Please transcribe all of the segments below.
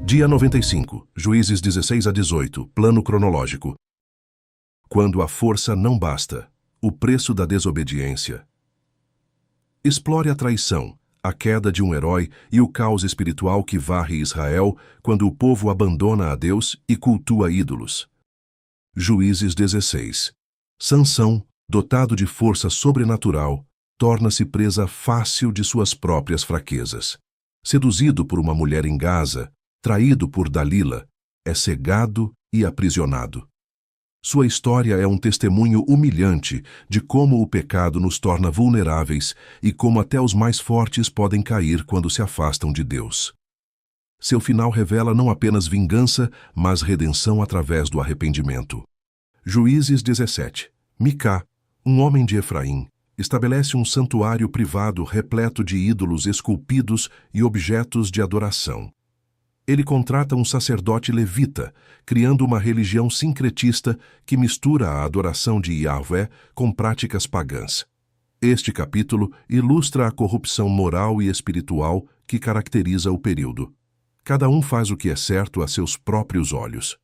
Dia 95, Juízes 16 a 18, plano cronológico. Quando a força não basta, o preço da desobediência. Explore a traição, a queda de um herói e o caos espiritual que varre Israel quando o povo abandona a Deus e cultua ídolos. Juízes 16. Sansão, dotado de força sobrenatural, torna-se presa fácil de suas próprias fraquezas. Seduzido por uma mulher em Gaza, traído por Dalila, é cegado e aprisionado. Sua história é um testemunho humilhante de como o pecado nos torna vulneráveis e como até os mais fortes podem cair quando se afastam de Deus. Seu final revela não apenas vingança, mas redenção através do arrependimento. Juízes 17. Micá, um homem de Efraim, estabelece um santuário privado repleto de ídolos esculpidos e objetos de adoração. Ele contrata um sacerdote levita, criando uma religião sincretista que mistura a adoração de Yahvé com práticas pagãs. Este capítulo ilustra a corrupção moral e espiritual que caracteriza o período. Cada um faz o que é certo a seus próprios olhos.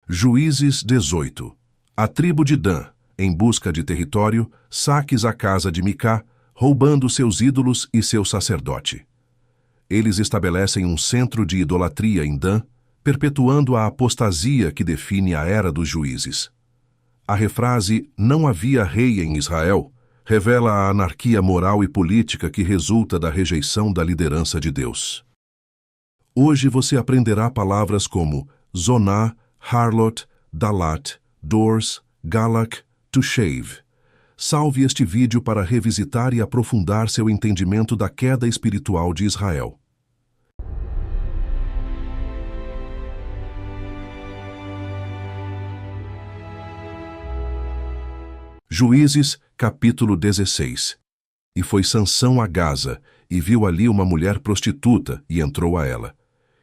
Juízes 18. A tribo de Dan, em busca de território, saques a casa de Micá, roubando seus ídolos e seu sacerdote. Eles estabelecem um centro de idolatria em Dan, perpetuando a apostasia que define a era dos juízes. A refrase "não havia rei em Israel" revela a anarquia moral e política que resulta da rejeição da liderança de Deus. Hoje você aprenderá palavras como zoná, harlot, dalat, dors, galak, to shave. Salve este vídeo para revisitar e aprofundar seu entendimento da queda espiritual de Israel. Juízes, capítulo 16. E foi Sansão a Gaza, e viu ali uma mulher prostituta, e entrou a ela.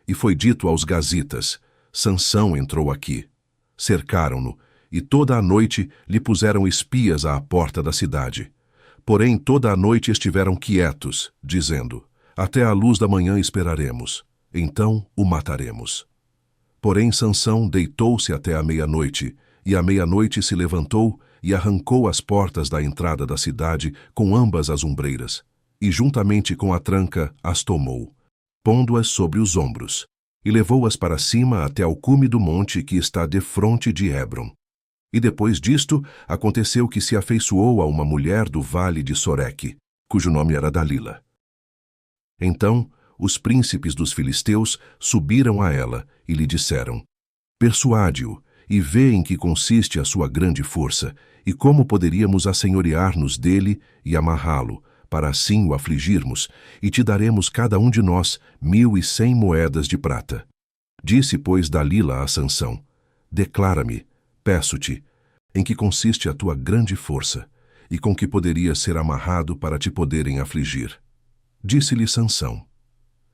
E foi dito aos gazitas: Sansão entrou aqui. Cercaram-no, e toda a noite lhe puseram espias à porta da cidade. Porém toda a noite estiveram quietos, dizendo: até a luz da manhã esperaremos, então o mataremos. Porém Sansão deitou-se até a meia-noite, e à meia-noite se levantou e arrancou as portas da entrada da cidade com ambas as ombreiras, e juntamente com a tranca as tomou, pondo-as sobre os ombros, e levou-as para cima até ao cume do monte que está defronte de Hebron. E depois disto, aconteceu que se afeiçoou a uma mulher do vale de Soreque, cujo nome era Dalila. Então, os príncipes dos filisteus subiram a ela e lhe disseram: persuade-o, e vê em que consiste a sua grande força, e como poderíamos assenhorear-nos dele e amarrá-lo, para assim o afligirmos, e te daremos cada um de nós 1.100 moedas de prata. Disse, pois, Dalila a Sansão: declara-me, peço-te, em que consiste a tua grande força, e com que poderias ser amarrado para te poderem afligir. Disse-lhe Sansão: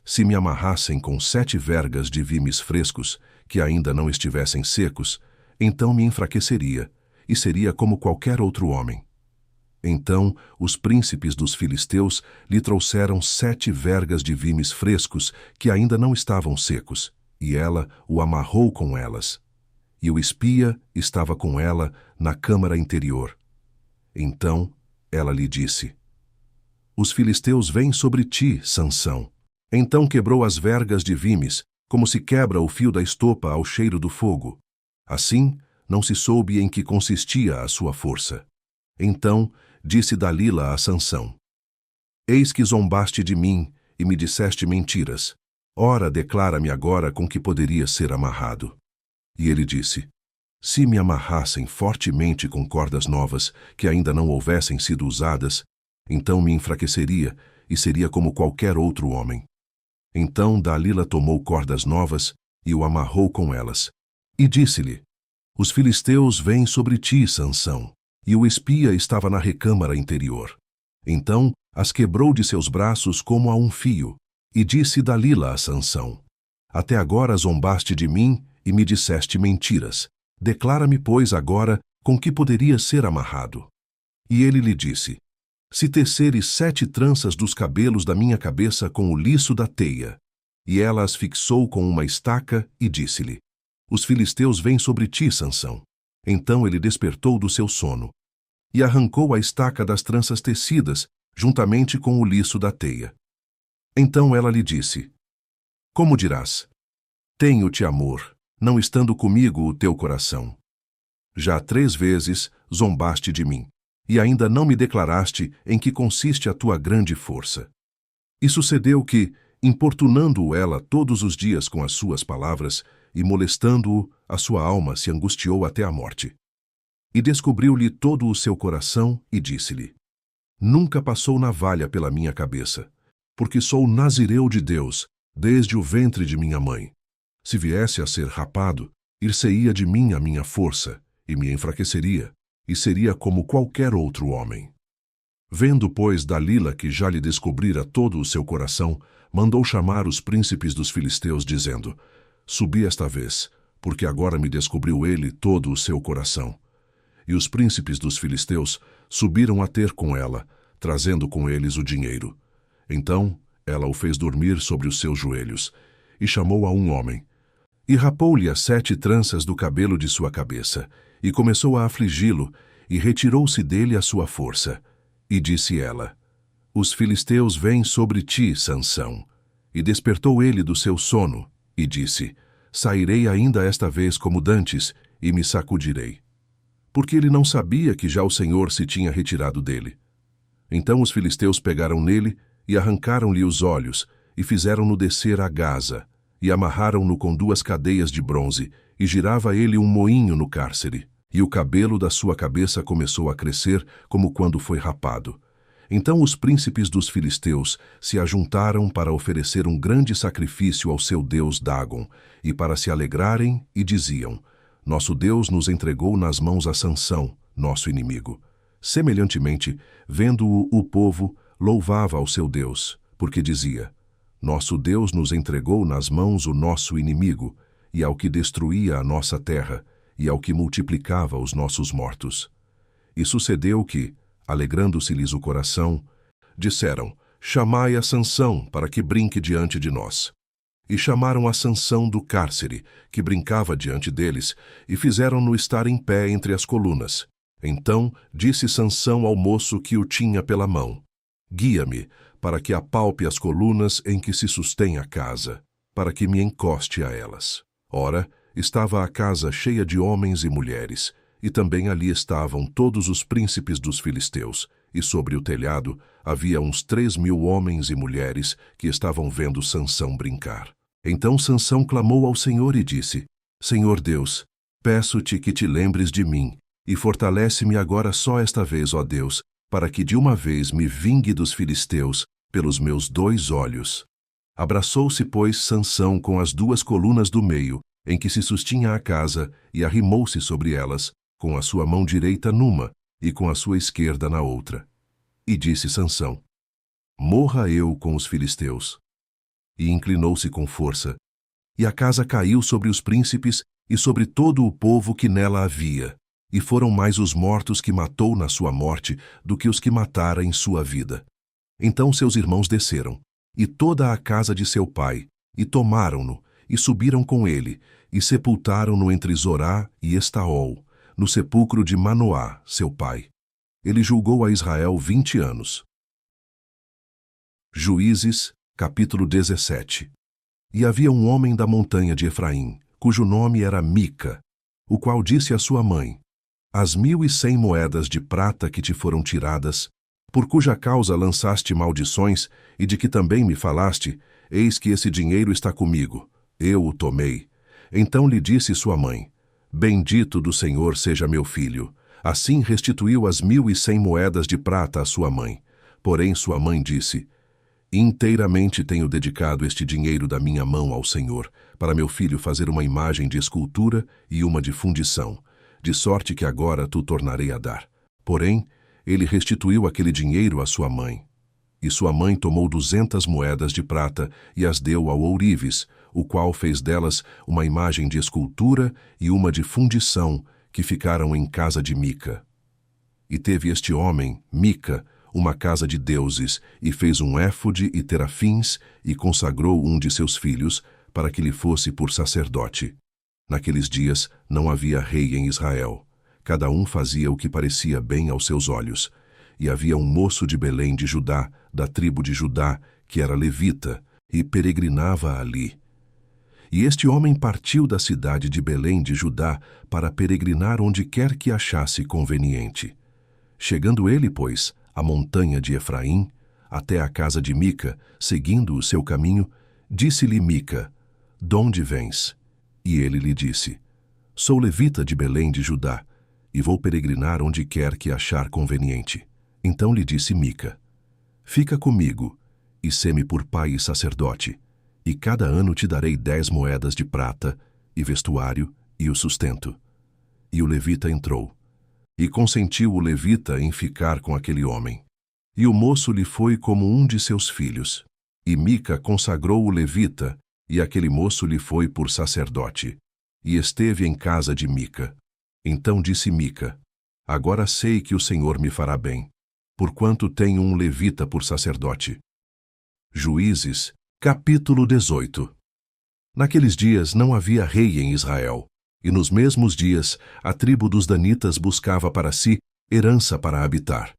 se me amarrassem com 7 vergas de vimes frescos, que ainda não estivessem secos, então me enfraqueceria, e seria como qualquer outro homem. Então os príncipes dos filisteus lhe trouxeram 7 vergas de vimes frescos, que ainda não estavam secos, e ela o amarrou com elas. E o espia estava com ela na câmara interior. Então ela lhe disse: os filisteus vêm sobre ti, Sansão. Então quebrou as vergas de vimes, como se quebra o fio da estopa ao cheiro do fogo. Assim, não se soube em que consistia a sua força. Então disse Dalila a Sansão: eis que zombaste de mim e me disseste mentiras. Ora, declara-me agora com que poderia ser amarrado. E ele disse: se me amarrassem fortemente com cordas novas, que ainda não houvessem sido usadas, então me enfraqueceria e seria como qualquer outro homem. Então Dalila tomou cordas novas e o amarrou com elas. E disse-lhe: os filisteus vêm sobre ti, Sansão. E o espia estava na recâmara interior. Então as quebrou de seus braços como a um fio. E disse Dalila a Sansão: até agora zombaste de mim e me disseste mentiras. Declara-me, pois, agora com que poderia ser amarrado. E ele lhe disse: se teceres 7 tranças dos cabelos da minha cabeça com o liço da teia, E ela as fixou com uma estaca e disse-lhe: Os filisteus vêm sobre ti, Sansão. Então ele despertou do seu sono e arrancou a estaca das tranças tecidas, juntamente com o liço da teia. Então ela lhe disse: Como dirás? Tenho-te amor, não estando comigo o teu coração. Já 3 vezes zombaste de mim, e ainda não me declaraste em que consiste a tua grande força. E sucedeu que, importunando-o ela todos os dias com as suas palavras, e molestando-o, a sua alma se angustiou até a morte. E descobriu-lhe todo o seu coração, e disse-lhe: Nunca passou navalha pela minha cabeça, porque sou nazireu de Deus, desde o ventre de minha mãe. Se viesse a ser rapado, ir-se-ia de mim a minha força, e me enfraqueceria, e seria como qualquer outro homem. Vendo, pois, Dalila que já lhe descobrira todo o seu coração, mandou chamar os príncipes dos filisteus, dizendo: Subi esta vez, porque agora me descobriu ele todo o seu coração. E os príncipes dos filisteus subiram a ter com ela, trazendo com eles o dinheiro. Então ela o fez dormir sobre os seus joelhos, e chamou a um homem, e rapou-lhe as 7 tranças do cabelo de sua cabeça, e começou a afligi-lo, e retirou-se dele a sua força. E disse ela: Os filisteus vêm sobre ti, Sansão. E despertou ele do seu sono, e disse: Sairei ainda esta vez como dantes, e me sacudirei. Porque ele não sabia que já o Senhor se tinha retirado dele. Então os filisteus pegaram nele, e arrancaram-lhe os olhos, e fizeram-no descer a Gaza, e amarraram-no com 2 cadeias de bronze, e girava ele um moinho no cárcere, e o cabelo da sua cabeça começou a crescer, como quando foi rapado. Então os príncipes dos filisteus se ajuntaram para oferecer um grande sacrifício ao seu deus Dagon, e para se alegrarem, e diziam: Nosso Deus nos entregou nas mãos a Sansão, nosso inimigo. Semelhantemente, vendo-o o povo, louvava ao seu Deus, porque dizia: Nosso Deus nos entregou nas mãos o nosso inimigo, e ao que destruía a nossa terra, e ao que multiplicava os nossos mortos. E sucedeu que, alegrando-se-lhes o coração, disseram: Chamai a Sansão para que brinque diante de nós. E chamaram a Sansão do cárcere, que brincava diante deles, e fizeram-no estar em pé entre as colunas. Então disse Sansão ao moço que o tinha pela mão: Guia-me, para que apalpe as colunas em que se sustém a casa, para que me encoste a elas. Ora, estava a casa cheia de homens e mulheres, e também ali estavam todos os príncipes dos filisteus, e sobre o telhado havia uns 3.000 homens e mulheres que estavam vendo Sansão brincar. Então Sansão clamou ao Senhor e disse: Senhor Deus, peço-te que te lembres de mim, e fortalece-me agora só esta vez, ó Deus, para que de uma vez me vingue dos filisteus pelos meus 2 olhos. Abraçou-se, pois, Sansão com as 2 colunas do meio, em que se sustinha a casa, e arrimou-se sobre elas, com a sua mão direita numa, e com a sua esquerda na outra. E disse Sansão: Morra eu com os filisteus. E inclinou-se com força, e a casa caiu sobre os príncipes e sobre todo o povo que nela havia, e foram mais os mortos que matou na sua morte do que os que matara em sua vida. Então seus irmãos desceram, e toda a casa de seu pai, e tomaram-no, e subiram com ele, e sepultaram-no entre Zorá e Estaol, no sepulcro de Manoá, seu pai. Ele julgou a Israel 20 anos. Juízes, capítulo 17. E havia um homem da montanha de Efraim, cujo nome era Mica, o qual disse à sua mãe: As 1.100 moedas de prata que te foram tiradas, por cuja causa lançaste maldições, e de que também me falaste, eis que esse dinheiro está comigo, eu o tomei. Então lhe disse sua mãe: Bendito do Senhor seja meu filho. Assim restituiu as 1.100 moedas de prata à sua mãe. Porém sua mãe disse: Inteiramente tenho dedicado este dinheiro da minha mão ao Senhor, para meu filho fazer uma imagem de escultura e uma de fundição, de sorte que agora tu tornarei a dar. Porém, ele restituiu aquele dinheiro à sua mãe. E sua mãe tomou 200 moedas de prata e as deu ao ourives, o qual fez delas uma imagem de escultura e uma de fundição, que ficaram em casa de Mica. E teve este homem, Mica, uma casa de deuses, e fez um éfode e terafins, e consagrou um de seus filhos, para que lhe fosse por sacerdote. Naqueles dias não havia rei em Israel. Cada um fazia o que parecia bem aos seus olhos. E havia um moço de Belém de Judá, da tribo de Judá, que era levita, e peregrinava ali. E este homem partiu da cidade de Belém de Judá para peregrinar onde quer que achasse conveniente. Chegando ele, pois, à montanha de Efraim, até a casa de Mica, seguindo o seu caminho, disse-lhe Mica: "Donde vens?" E ele lhe disse: "Sou levita de Belém de Judá, e vou peregrinar onde quer que achar conveniente." Então lhe disse Mica: "Fica comigo, e sê-me por pai e sacerdote, e cada ano te darei 10 moedas de prata, e vestuário, e o sustento." E o levita entrou. E consentiu o levita em ficar com aquele homem. E o moço lhe foi como um de seus filhos. E Mica consagrou o levita, e aquele moço lhe foi por sacerdote. E esteve em casa de Mica. Então disse Mica: "Agora sei que o Senhor me fará bem, porquanto tenho um levita por sacerdote." Juízes, capítulo 18. Naqueles dias não havia rei em Israel, e nos mesmos dias a tribo dos danitas buscava para si herança para habitar,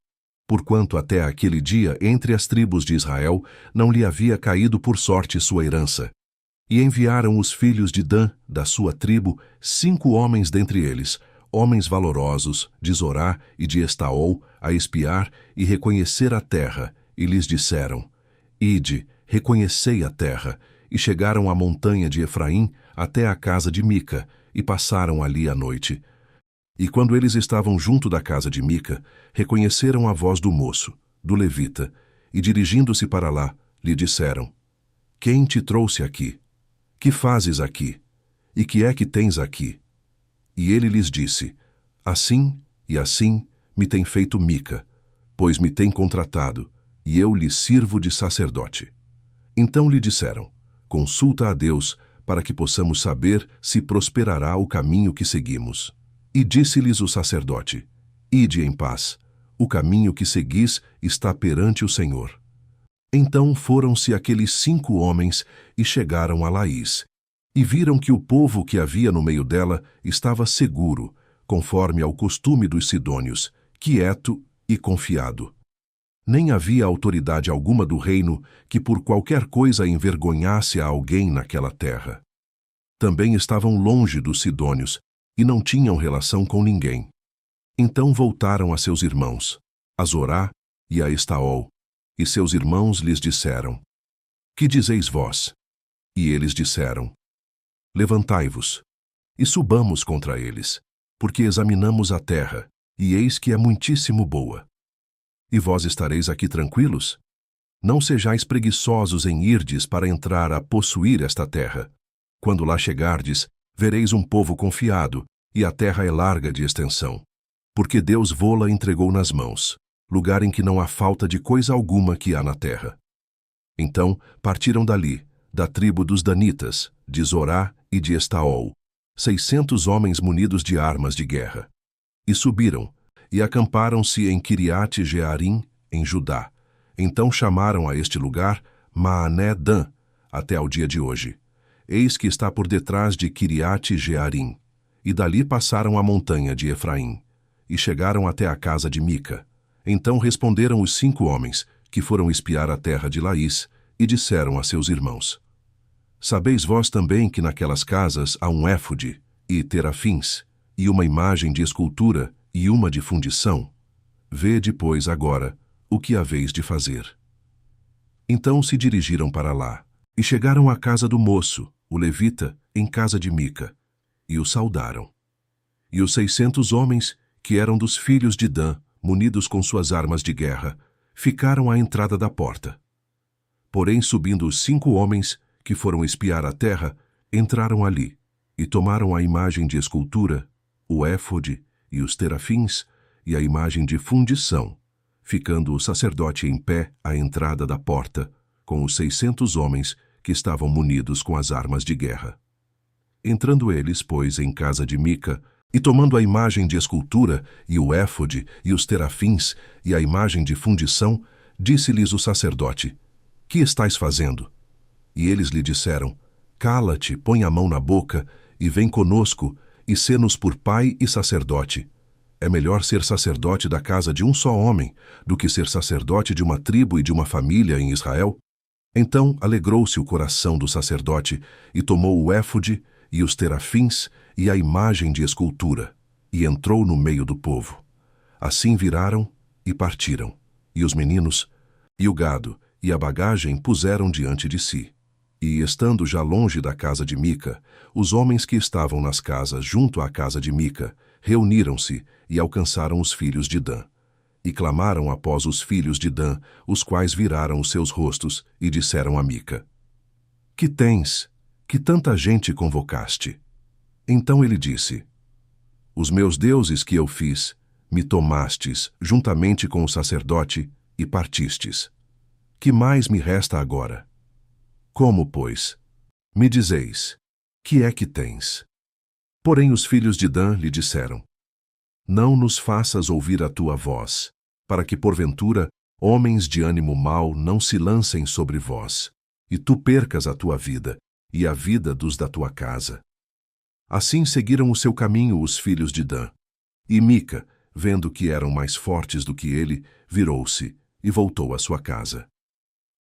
porquanto até aquele dia entre as tribos de Israel não lhe havia caído por sorte sua herança. E enviaram os filhos de Dan, da sua tribo, 5 homens dentre eles, homens valorosos, de Zorá e de Estaol, a espiar e reconhecer a terra, e lhes disseram: "Ide, reconhecei a terra." E chegaram à montanha de Efraim até a casa de Mica, e passaram ali a noite. E quando eles estavam junto da casa de Mica, reconheceram a voz do moço, do levita, e dirigindo-se para lá, lhe disseram: "Quem te trouxe aqui? Que fazes aqui? E que é que tens aqui?" E ele lhes disse: "Assim e assim me tem feito Mica, pois me tem contratado, e eu lhe sirvo de sacerdote." Então lhe disseram: "Consulta a Deus, para que possamos saber se prosperará o caminho que seguimos." E disse-lhes o sacerdote: "Ide em paz, o caminho que seguis está perante o Senhor." Então foram-se aqueles 5 homens e chegaram a Laís, e viram que o povo que havia no meio dela estava seguro, conforme ao costume dos sidônios, quieto e confiado. Nem havia autoridade alguma do reino que por qualquer coisa envergonhasse a alguém naquela terra. Também estavam longe dos sidônios, e não tinham relação com ninguém. Então voltaram a seus irmãos, a Zorá e a Estaol, e seus irmãos lhes disseram: "Que dizeis vós?" E eles disseram: "Levantai-vos, e subamos contra eles, porque examinamos a terra, e eis que é muitíssimo boa. E vós estareis aqui tranquilos? Não sejais preguiçosos em irdes para entrar a possuir esta terra. Quando lá chegardes, vereis um povo confiado, e a terra é larga de extensão. Porque Deus vô-la entregou nas mãos, lugar em que não há falta de coisa alguma que há na terra." Então partiram dali, da tribo dos danitas, de Zorá e de Estaol, 600 homens munidos de armas de guerra. E subiram, e acamparam-se em Quiriate-Jearim, em Judá. Então chamaram a este lugar Maané-Dan, até ao dia de hoje. Eis que está por detrás de Quiriate-Jearim. E dali passaram a montanha de Efraim, e chegaram até a casa de Mica. Então responderam os 5 homens, que foram espiar a terra de Laís, e disseram a seus irmãos: "Sabeis vós também que naquelas casas há um éfode, e terafins, e uma imagem de escultura, e uma de fundição? Vede, pois, agora o que haveis de fazer." Então se dirigiram para lá, e chegaram à casa do moço, o levita, em casa de Mica, e o saudaram. E os 600 homens, que eram dos filhos de Dan, munidos com suas armas de guerra, ficaram à entrada da porta. Porém, subindo os 5 homens, que foram espiar a terra, entraram ali, e tomaram a imagem de escultura, o éfode e os terafins, e a imagem de fundição, ficando o sacerdote em pé à entrada da porta, com os 600 homens que estavam munidos com as armas de guerra. Entrando eles, pois, em casa de Mica, E tomando a imagem de escultura, e o éfode, e os terafins, e a imagem de fundição, disse-lhes o sacerdote: Que estáis fazendo? E eles lhe disseram: Cala-te, põe a mão na boca, e vem conosco, e sê-nos por pai e sacerdote. É melhor ser sacerdote da casa de um só homem, do que ser sacerdote de uma tribo e de uma família em Israel. Então alegrou-se o coração do sacerdote, e tomou o éfode, e os terafins, e a imagem de escultura, e entrou no meio do povo. Assim viraram e partiram, e os meninos, e o gado, e a bagagem puseram diante de si. E, estando já longe da casa de Mica, os homens que estavam nas casas junto à casa de Mica reuniram-se e alcançaram os filhos de Dan. E clamaram após os filhos de Dan, os quais viraram os seus rostos e disseram a Mica: Que tens? Que tanta gente convocaste? Então ele disse: Os meus deuses que eu fiz, me tomastes juntamente com o sacerdote e partistes. Que mais me resta agora? Como, pois? Me dizeis, que é que tens? Porém os filhos de Dan lhe disseram: Não nos faças ouvir a tua voz, para que porventura homens de ânimo mau não se lancem sobre vós, e tu percas a tua vida e a vida dos da tua casa. Assim seguiram o seu caminho os filhos de Dan. E Mica, vendo que eram mais fortes do que ele, virou-se e voltou à sua casa.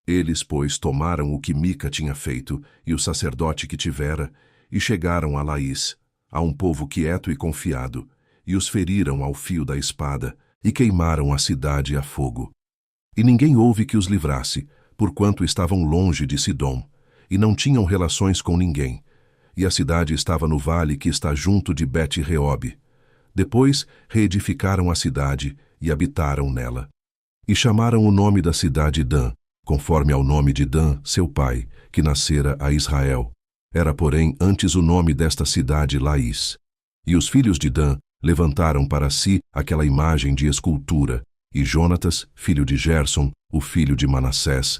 Eles, pois, tomaram o que Mica tinha feito e o sacerdote que tivera, e chegaram a Laís, a um povo quieto e confiado, e os feriram ao fio da espada, e queimaram a cidade a fogo. E ninguém houve que os livrasse, porquanto estavam longe de Sidom, e não tinham relações com ninguém, e a cidade estava no vale que está junto de Bet-Reob. Depois reedificaram a cidade e habitaram nela. E chamaram o nome da cidade Dan, conforme ao nome de Dan, seu pai, que nascera a Israel. Era, porém, antes o nome desta cidade Laís. E os filhos de Dan levantaram para si aquela imagem de escultura, e Jonatas, filho de Gerson, o filho de Manassés,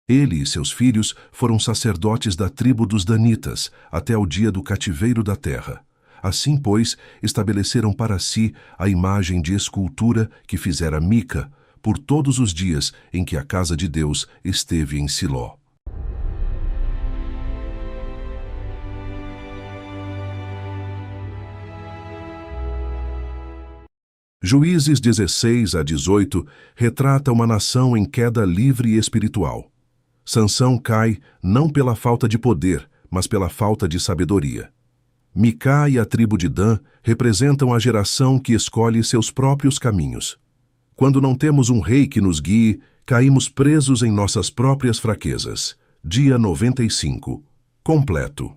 ele e seus filhos foram sacerdotes da tribo dos Danitas, até o dia do cativeiro da terra. Assim, pois, estabeleceram para si a imagem de escultura que fizera Mica, por todos os dias em que a casa de Deus esteve em Siló. Juízes 16 a 18 retrata uma nação em queda livre e espiritual. Sansão cai não pela falta de poder, mas pela falta de sabedoria. Micá e a tribo de Dan representam a geração que escolhe seus próprios caminhos. Quando não temos um rei que nos guie, caímos presos em nossas próprias fraquezas. Dia 95. Completo.